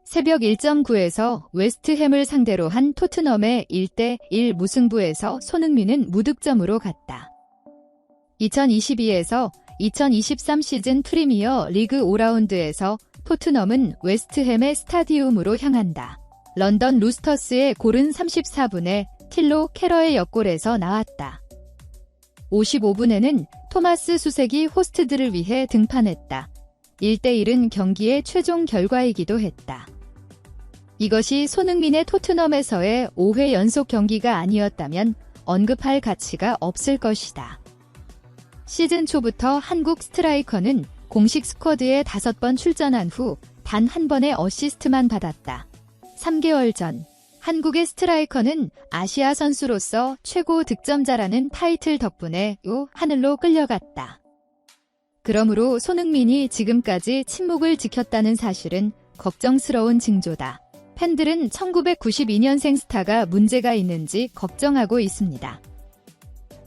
새벽 1.9에서 웨스트햄을 상대로 한 토트넘의 1대1 무승부에서 손흥민은 무득점으로 갔다. 2022에서 2023 시즌 프리미어 리그 5라운드에서 토트넘은 웨스트햄의 스타디움으로 향한다. 런던 루스터스의 골은 34분에 틸로 캐러의 역골에서 나왔다. 55분에는 토마스 수색이 호스트들을 위해 등판했다. 1대1은 경기의 최종 결과이기도 했다. 이것이 손흥민의 토트넘에서의 5회 연속 경기가 아니었다면 언급할 가치가 없을 것이다. 시즌 초부터 한국 스트라이커는 공식 스쿼드에 5번 출전한 후 단 한 번의 어시스트만 받았다. 3개월 전 한국의 스트라이커는 아시아 선수로서 최고 득점자라는 타이틀 덕분에 하늘로 끌려갔다. 그러므로 손흥민이 지금까지 침묵을 지켰다는 사실은 걱정스러운 징조다. 팬들은 1992년생 스타가 문제가 있는지 걱정하고 있습니다.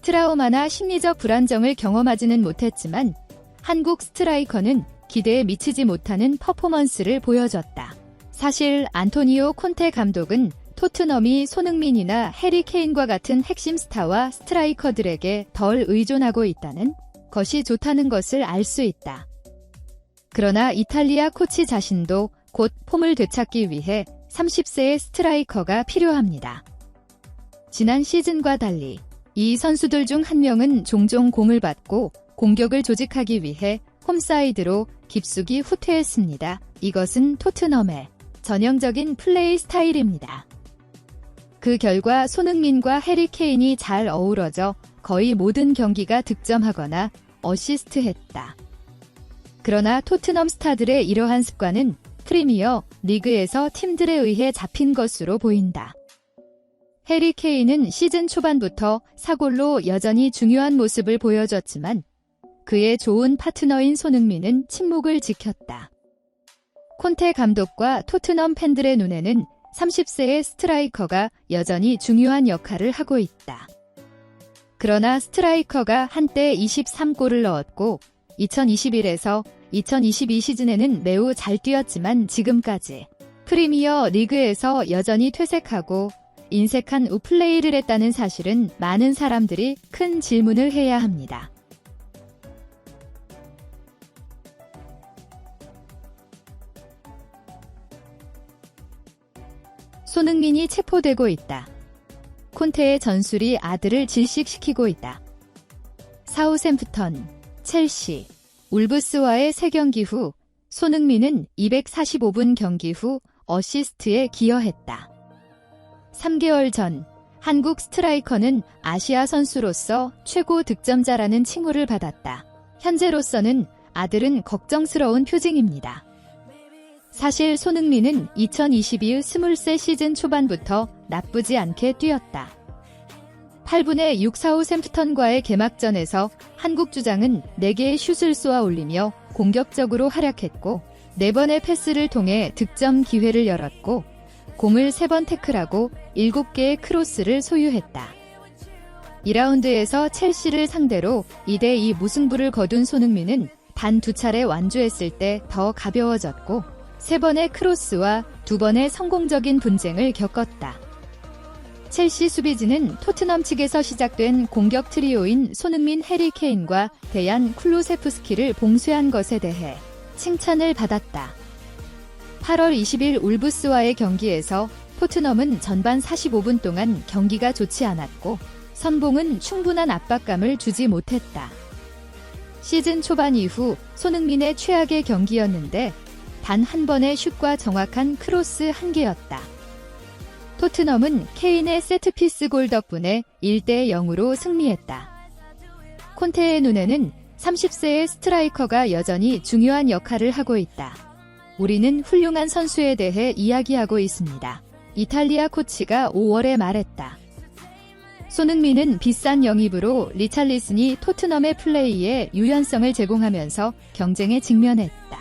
트라우마나 심리적 불안정을 경험하지는 못했지만 한국 스트라이커는 기대에 미치지 못하는 퍼포먼스를 보여줬다. 사실 안토니오 콘테 감독은 토트넘이 손흥민이나 해리 케인과 같은 핵심 스타와 스트라이커들에게 덜 의존하고 있다는 것이 좋다는 것을 알 수 있다. 그러나 이탈리아 코치 자신도 곧 폼을 되찾기 위해 30세의 스트라이커가 필요합니다. 지난 시즌과 달리 이 선수들 중 한 명은 종종 공을 받고 공격을 조직하기 위해 홈사이드로 깊숙이 후퇴했습니다. 이것은 토트넘의 전형적인 플레이 스타일입니다. 그 결과 손흥민과 해리 케인이 잘 어우러져 거의 모든 경기가 득점하거나 어시스트했다. 그러나 토트넘 스타들의 이러한 습관은 프리미어 리그에서 팀들에 의해 잡힌 것으로 보인다. 해리 케인은 시즌 초반부터 사골로 여전히 중요한 모습을 보여줬지만 그의 좋은 파트너인 손흥민은 침묵을 지켰다. 콘테 감독과 토트넘 팬들의 눈에는 30세의 스트라이커가 여전히 중요한 역할을 하고 있다. 그러나 스트라이커가 한때 23골을 넣었고 2021에서 2022 시즌에는 매우 잘 뛰었지만 지금까지 프리미어 리그에서 여전히 퇴색하고 인색한 우플레이를 했다는 사실은 많은 사람들이 큰 질문을 해야 합니다. 손흥민이 체포되고 있다. 콘테의 전술이 아들을 질식시키고 있다. 사우샘프턴, 첼시, 울브스와의 3경기 후 손흥민은 245분 경기 후 어시스트에 기여했다. 3개월 전 한국 스트라이커는 아시아 선수로서 최고 득점자라는 칭호를 받았다. 현재로서는 아들은 걱정스러운 표징입니다. 사실 손흥민은 2022 20세 시즌 초반부터 나쁘지 않게 뛰었다. 8분의 6 사우샘프턴과의 개막전에서 한국 주장은 4개의 슛을 쏘아 올리며 공격적으로 활약했고 4번의 패스를 통해 득점 기회를 열었고 공을 3번 태클하고 7개의 크로스를 소유했다. 2라운드에서 첼시를 상대로 2대2 무승부를 거둔 손흥민은 단 2차례 완주했을 때 더 가벼워졌고 3번의 크로스와 2번의 성공적인 분쟁을 겪었다. 첼시 수비진은 토트넘 측에서 시작된 공격 트리오인 손흥민, 해리 케인과 데얀 쿨루세프스키를 봉쇄한 것에 대해 칭찬을 받았다. 8월 20일 울브스와의 경기에서 토트넘은 전반 45분 동안 경기가 좋지 않았고 선봉은 충분한 압박감을 주지 못했다. 시즌 초반 이후 손흥민의 최악의 경기였는데 단 한 번의 슛과 정확한 크로스 1개였다. 토트넘은 케인의 세트피스 골 덕분에 1대0으로 승리했다. 콘테의 눈에는 30세의 스트라이커가 여전히 중요한 역할을 하고 있다. 우리는 훌륭한 선수에 대해 이야기하고 있습니다. 이탈리아 코치가 5월에 말했다. 손흥민은 비싼 영입으로 리찰리슨이 토트넘의 플레이에 유연성을 제공하면서 경쟁에 직면했다.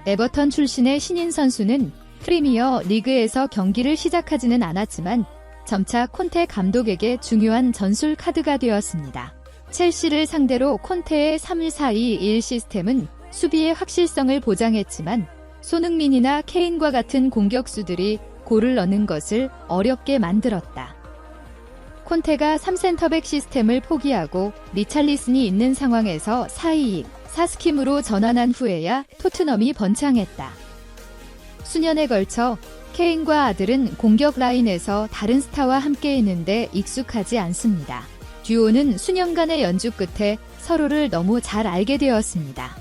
에버턴 출신의 신인 선수는 프리미어 리그에서 경기를 시작하지는 않았지만 점차 콘테 감독에게 중요한 전술 카드가 되었습니다. 첼시를 상대로 콘테의 3-1-4-2-1 시스템은 수비의 확실성을 보장했지만 손흥민이나 케인과 같은 공격수들이 골을 넣는 것을 어렵게 만들었다. 콘테가 3센터백 시스템을 포기하고 리찰리슨이 있는 상황에서 4-2-2, 4스킴으로 전환한 후에야 토트넘이 번창했다. 수년에 걸쳐 케인과 아들은 공격 라인에서 다른 스타와 함께 있는데 익숙하지 않습니다. 듀오는 수년간의 연주 끝에 서로를 너무 잘 알게 되었습니다.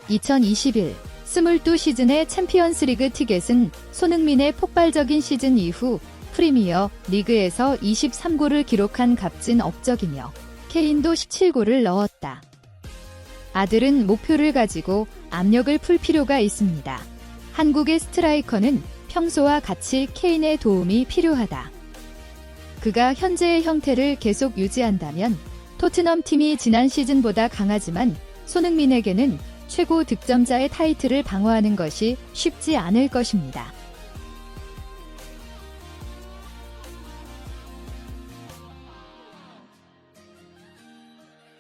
2021 22시즌의 챔피언스리그 티켓은 손흥민의 폭발적인 시즌 이후 프리미어 리그에서 23골을 기록한 값진 업적이며 케인도 17골을 넣었다. 아들은 목표를 가지고 압력을 풀 필요가 있습니다. 한국의 스트라이커는 평소와 같이 케인의 도움이 필요하다. 그가 현재의 형태를 계속 유지한다면 토트넘 팀이 지난 시즌보다 강하지만 손흥민에게는 최고 득점자의 타이틀을 방어하는 것이 쉽지 않을 것입니다.